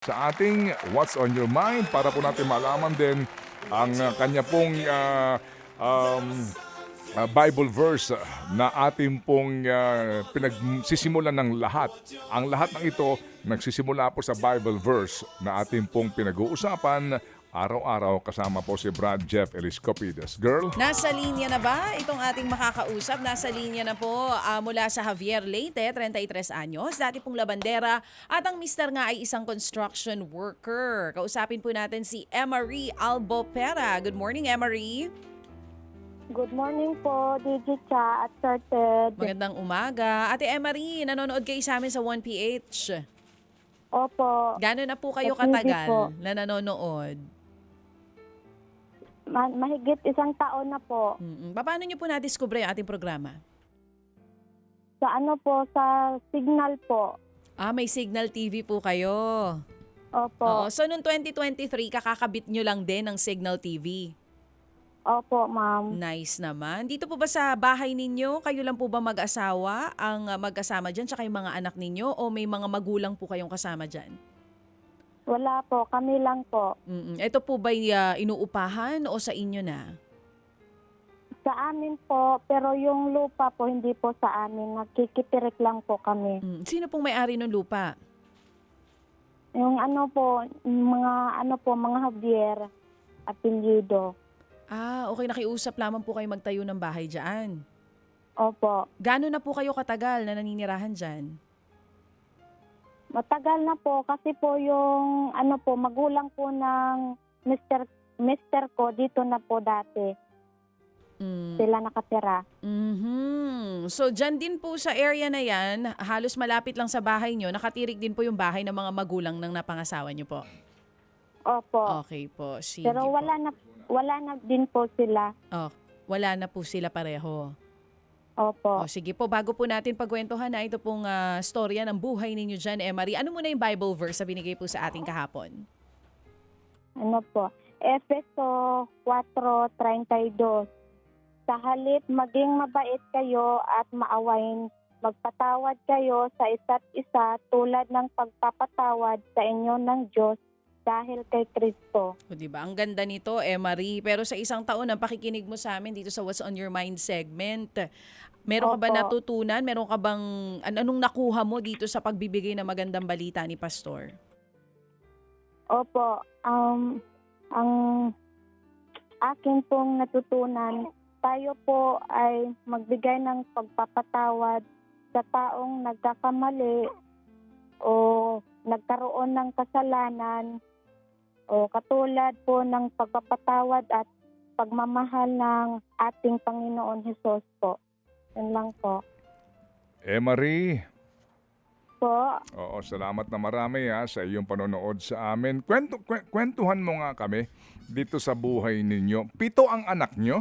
sa ating What's on Your Mind para po natin malaman din ang kanya pong um, Bible verse na ating pong pinagsisimulan ng lahat. Ang lahat ng ito nagsisimula po sa Bible verse na ating pong pinag-uusapan araw-araw kasama po si Brad Jeff Eliscopides. Girl? Nasa linya na ba itong ating makakausap? Nasa linya na po mula sa Javier Leyte, 33 anyos, dati pong labandera at ang mister nga ay isang construction worker. Kausapin po natin si Emery Albopera. Good morning, Emery. Good morning po, DJ Cha at Sir Ted. Magandang umaga. Ate Emery, nanonood kayo sa amin sa 1PH. Opo, Gano'n na po kayo Sa TV po. katagal na nanonood? mahigit isang taon na po. Paano niyo po na-discover yung ating programa? Sa ano po, sa Signal po. May Signal TV po kayo. Oo. Opo, So, noong 2023, kakakabit nyo lang din ng Signal TV. opo ma'am. Nice naman. Dito po ba sa bahay ninyo, kayo lang po ba mag-asawa ang magkasama dyan, tsaka yung mga anak ninyo, o may mga magulang po kayong kasama dyan? Wala po, kami lang po. Ito po ba inuupahan o sa inyo na? Sa amin po, pero yung lupa po hindi po sa amin. Nagkikitirik lang po kami. Sino pong may-ari ng lupa? Yung ano po, mga Javier apelyido. Okay. Nakiusap lamang po kayo magtayo ng bahay dyan. Opo. Gano'n na po kayo katagal na naninirahan dyan? Matagal na po kasi po yung magulang po ng mister ko dito na po dati. Sila nakatira. So, dyan din po sa area na yan, halos malapit lang sa bahay nyo, nakatirik din po yung bahay ng mga magulang ng napangasawa nyo po. Opo. Okay po, sige Pero po. wala na din po sila. Wala na po sila pareho. Opo. Sige po, bago po natin pagkwentuhan na ito pong storya ng buhay ninyo dyan, Emery, ano muna yung Bible verse na binigay po sa ating kahapon? Ano po? Efeso 4:32. Sa halip maging mabait kayo at maawain, magpatawad kayo sa isa't isa tulad ng pagpapatawad sa inyo ng Diyos dahil kay Kristo. O, diba? Ang ganda nito, Emery. Pero sa isang taon, ang pakikinig mo sa amin dito sa What's on Your Mind segment, meron ka ba Opo. natutunan? Meron ka bang, anong nakuha mo dito sa pagbibigay ng magandang balita ni Pastor? Opo. Ang akin pong natutunan, tayo po ay magbigay ng pagpapatawad sa taong nagkakamali o nagkaroon ng kasalanan, o katulad po ng pagpapatawad at pagmamahal ng ating Panginoon Hesus po. Yan lang po. Emery? Po, Oo, salamat na marami sa iyong panonood sa amin. Kwentuhan mo nga kami dito sa buhay ninyo. 7 ang anak nyo?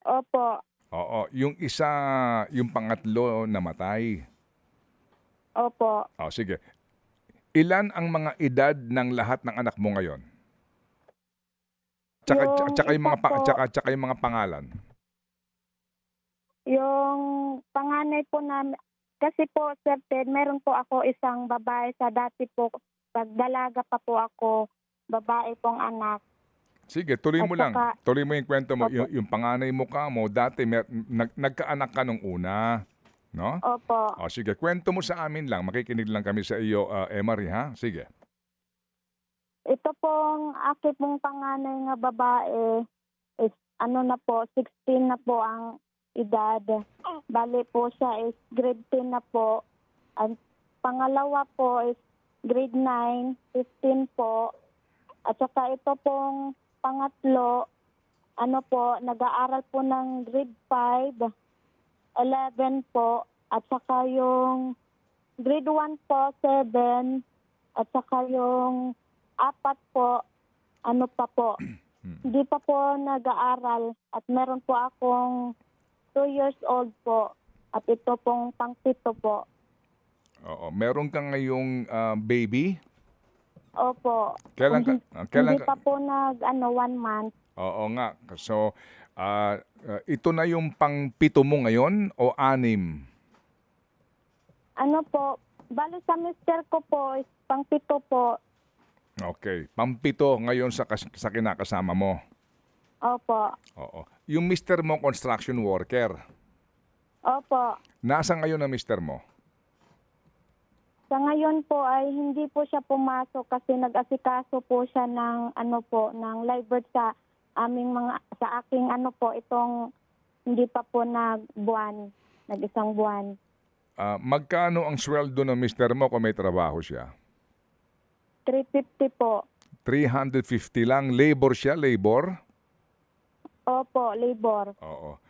opo, Oo, yung isa, yung pangatlo namatay. opo. Sige. Ilan ang mga edad ng lahat ng anak mo ngayon? Tsaka, Yung tsaka, yung mga, isa po, tsaka yung mga pangalan. yung panganay po namin, kasi po, Sir Ted, meron po ako isang babae sa dati po, pagdalaga pa po ako, babae pong anak. Sige, tuloy mo At lang. saka- Tuloy mo yung kwento mo. Opo. Yung panganay mo ka mo, dati nagkaanak ka nung una. No? Opo. Sige, kwento mo sa amin lang. Makikinig lang kami sa iyo, Emery, ha? Sige. Ito pong aking pong panganay nga babae is na po, 16 na po ang edad. Bali po siya is grade 10 na po. Ang pangalawa po is grade 9, 15 po. At saka ito pong pangatlo, nag-aaral po ng grade 5, 11 po. At saka yung grade 1 po, 7. At saka yung 4 po, hindi pa po nag-aaral. At meron po akong 2 years old po. At ito pong pang-7 po. Oo. Meron ka ngayong baby? Opo. Kailan ka? Hindi pa po 1 month. Oo nga. So, ito na yung pang-7 mo ngayon o 6? Ano po, Bali sa mister ko po is pang-pito po. Okay. Pampito ngayon sa kinakasama mo. Opo. Oo. Yung mister mo, construction worker. Opo. Nasa ngayon ang mister mo? Sa ngayon po ay hindi po siya pumasok kasi nag-asikaso po siya ng ng live birth sa aking itong hindi pa po nag-isang buwan. Magkano ang sweldo ng mister mo kung may trabaho siya? 350 po. 350 lang. Labor siya, labor? Opo, labor. Oo.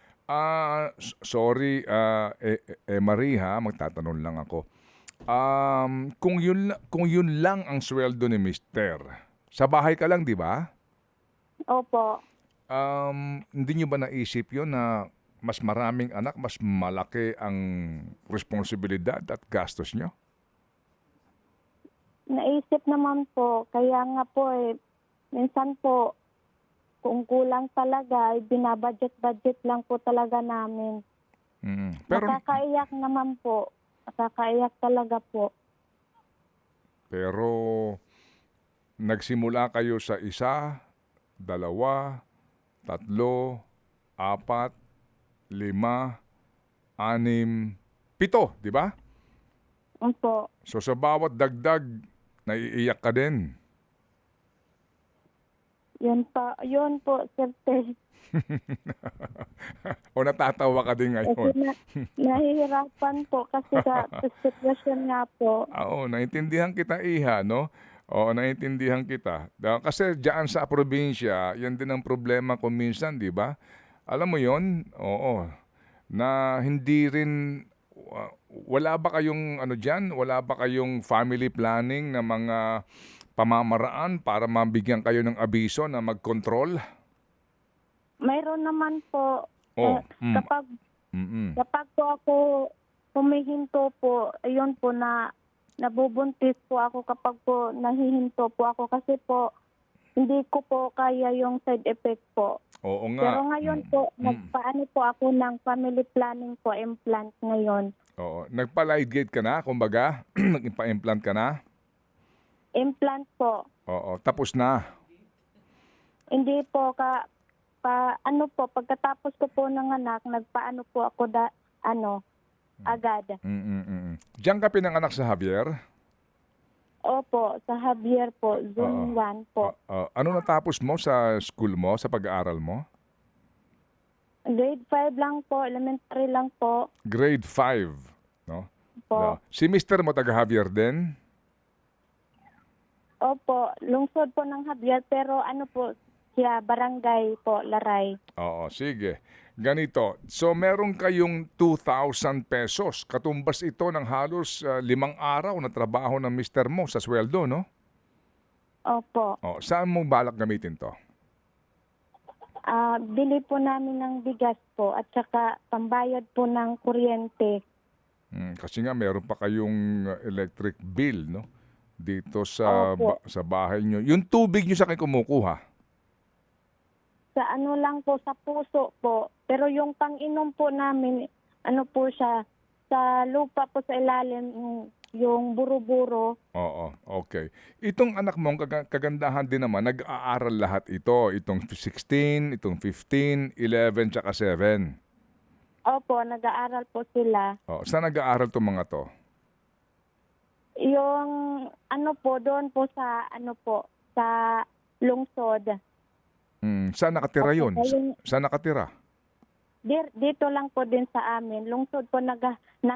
Sorry, Marie ha, magtatanong lang ako. Kung yun lang ang sweldo ni mister, sa bahay ka lang, di ba? Opo. Hindi nyo ba naisip yun na mas maraming anak, mas malaki ang responsibilidad at gastos nyo? Naisip naman po, kaya nga po minsan po, kung kulang talaga, binabudget-budget lang po talaga namin. Pero, Nakakaiyak naman po. Nakakaiyak talaga po. pero nagsimula kayo sa 1, 2, 3, 4, 5, 6, 7, di ba? Opo. So sa bawat dagdag, naiiyak ka din. Yun po, Sir Ted. O natatawa ka din Kasi ngayon. nahihirapan po kasi sa sitwasyon nga po. Oo, naintindihan kita, Iha, no? Oo, naintindihan kita. Kasi diyan sa probinsya, yan din ang problema ko minsan, di ba? Alam mo yon? Oo. Na hindi rin, wala ba kayong, wala ba kayong family planning na mga pamamaraan para mabigyan kayo ng abiso na mag-control? Mayroon naman po. Oh, Kapag po ako humihinto po, ayun po na nabubuntis po ako kapag po nahihinto po ako kasi po hindi ko po kaya yung side effect po. Oo nga. Pero ngayon po, nagpaano po ako ng family planning po, implant ngayon. Oo. Nagpa-ligate ka na, kumbaga? Nagpa-implant ka na? Implant po. Oo. Tapos na? Hindi po, pagkatapos ko po ng anak, nagpaano po ako agad. Diyan ka pinanganak sa Javier? Opo, sa Javier po, Zone 1 po. Ano natapos mo sa school mo, sa pag-aaral mo? Grade 5 lang po, elementary lang po. Grade 5, no? Po. Si Mr. mo taga Javier din? Opo, lungsod po ng Javier, pero siya, barangay po, Laray. Oo, sige. Ganito, so meron kayong 2,000 pesos. Katumbas ito ng halos 5 araw na trabaho ng Mr. mo sa sweldo, no? Opo. Saan mo balak gamitin to? Bili po namin ng bigas po at saka pambayad po ng kuryente. Kasi nga meron pa kayong electric bill, no? Dito sa sa bahay nyo. Yung tubig nyo sa akin kumukuha? Sa lang po, sa puso po. Pero yung pang-inom po namin, po siya, sa lupa po sa ilalim, yung buro-buro. Oo, okay. Itong anak mo, kagandahan din naman, nag-aaral lahat ito. Itong 16, itong 15, 11, tsaka 7. Opo, nag-aaral po sila. Saan nag-aaral itong mga to? Yung doon po sa sa lungsod. Saan nakatira yun? Ayun. Saan nakatira? Dito lang po din sa amin. Lungsod po ng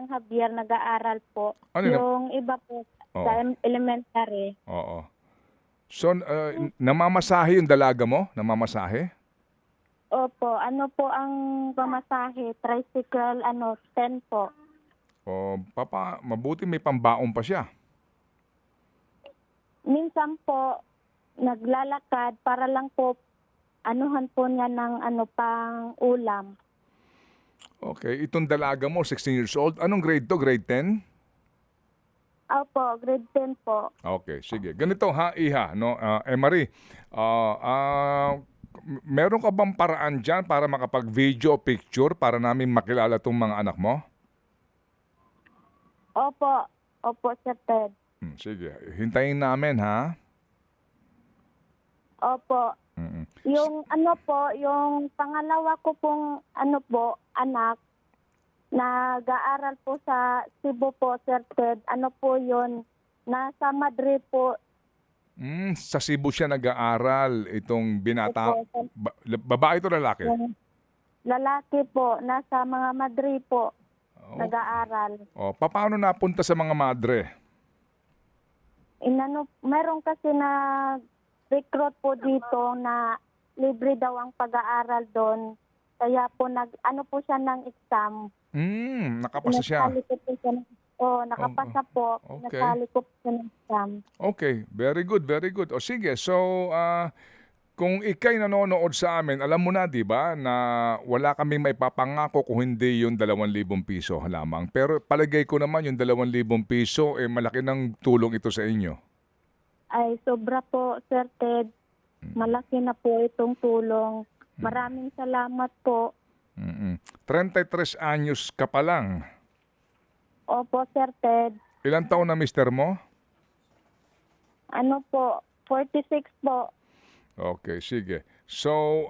Javier nag-aaral po. Ano yun? Yung iba po sa elementary. Oo. So, namamasahe yung dalaga mo? Namamasahe? Opo, ang pamasahe? Tricycle, 10 po. Mabuti may pambaon pa siya. Minsan po, naglalakad para lang po anuhan po niya ng pang ulam. Okay, itong dalaga mo, 16 years old. Anong grade to? Grade 10? Opo, grade 10 po. Okay, sige. Ganito ha, Iha, no? Marie, meron ka bang paraan dyan para makapag-video picture para namin makilala tong mga anak mo? Opo, Opo, Sir Ted. Sige, hintayin namin ha. Opo. Mm-mm. Yung ano po, yung pangalawa ko pong ano po, anak, nag-aaral po sa Cebu po, Sir Ted. Ano po yun? Nasa Madrid po. Sa Cebu siya nag-aaral itong binata. Opo, Babae to lalaki? yung lalaki po, nasa mga Madrid po, nag-aaral. Paano napunta sa mga madre? Meron kasi na recruit po dito na libre daw ang pag-aaral doon. Kaya po ano po siya ng exam. Nakapasa siya. Nasali ko po siya nakapasa po. Okay. Nasali ko po siya ng exam. Okay, very good, very good. O sige, so kung ikay nanonood sa amin, alam mo na 'di ba na wala kaming maipapangako kung hindi yung 2,000 piso lamang. Pero palagay ko naman yung 2,000 piso malaki ng tulong ito sa inyo. Ay, sobra po, Sir Ted. Malaki na po itong tulong. Maraming salamat po. 33 anyos ka pa lang. Opo, Sir Ted. Ilang taon na mister mo? Ano po, 46 po. Okay, sige. So,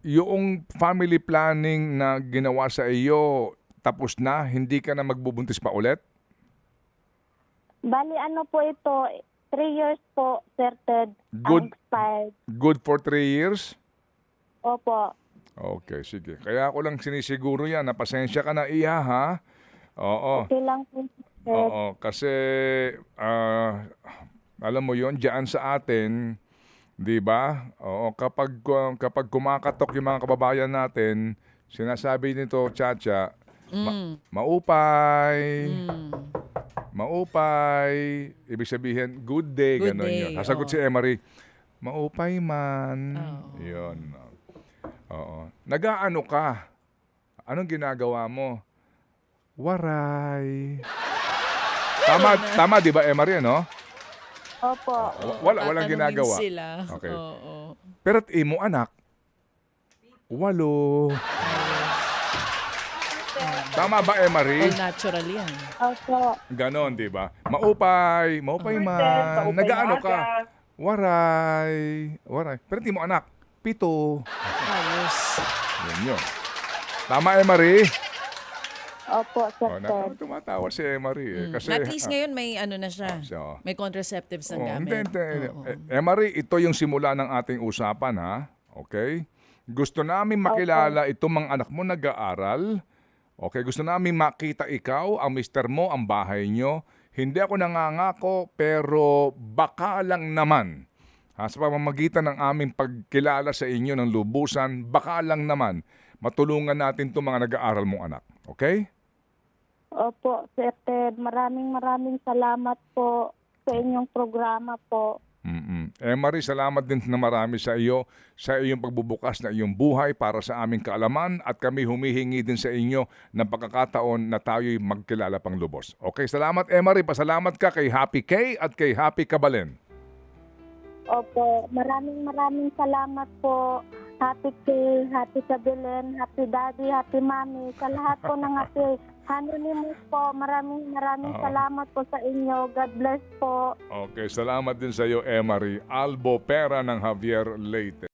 yung family planning na ginawa sa iyo, tapos na? Hindi ka na magbubuntis pa ulit? Bali, ano po ito, 3 years po, Sir Ted. Good. Ang expired. Good for 3 years? Opo. Okay, sige. Kaya ako lang sinisiguro yan. Napasensya ka na iya, ha? Oo. Okay lang po, Sir Ted. Oo, kasi alam mo yon diyan sa atin, 'di ba? Oo, kapag kumakatok yung mga kababayan natin, sinasabi nito, Chacha, maupay. Maupay. Ibig sabihin, good day, Good gano'n day, yun. Sasagot oo. si Emery, maupay man. Oo. Yun. Oo. Nag-aano ka? Anong ginagawa mo? Waray. Tama 'di ba, Emery, no? Opo. Walang Tatanungin ginagawa. Sila. Okay. Oo. Pero at imo anak, 8. Tama ba, Emery? All natural yan. Opo. Ganon, di ba? Maupay man. Nag-aano ka? Waray. Pero di mo anak, 7. Ayos. Yun. Tama, Emery? Opo, Sir Ted. Tumatawa si Emery. Kasi, At least ngayon may ano na siya. so, May contraceptives ang hindi. gamit. Oo. Emery, ito yung simula ng ating usapan, ha? Okay? Gusto namin makilala itong mga anak mo nag-aaral. Okay, gusto namin makita ikaw, ang mister mo, ang bahay nyo. Hindi ako nangangako, pero baka lang naman. Sa pamamagitan ng aming pagkilala sa inyo ng lubusan, baka lang naman matulungan natin itong mga nag-aaral mong anak. Okay? Opo, Sir Ted. Maraming salamat po sa inyong programa po. Emery, salamat din na marami sa iyo, sa iyong pagbubukas na iyong buhay para sa aming kaalaman at kami humihingi din sa inyo ng pagkakataon na tayo'y magkilala pang lubos. Okay, salamat Emery. Pasalamat ka kay Happy K at kay Happy Kabalen. Opo, maraming salamat po. Happy Kay, Happy Kabelen, Happy Daddy, Happy Mommy. Sa lahat po ng Happy Anonymous po, maraming salamat po sa inyo. God bless po. Okay, salamat din sa iyo Emery. Albo Pera ng Javier Leyte.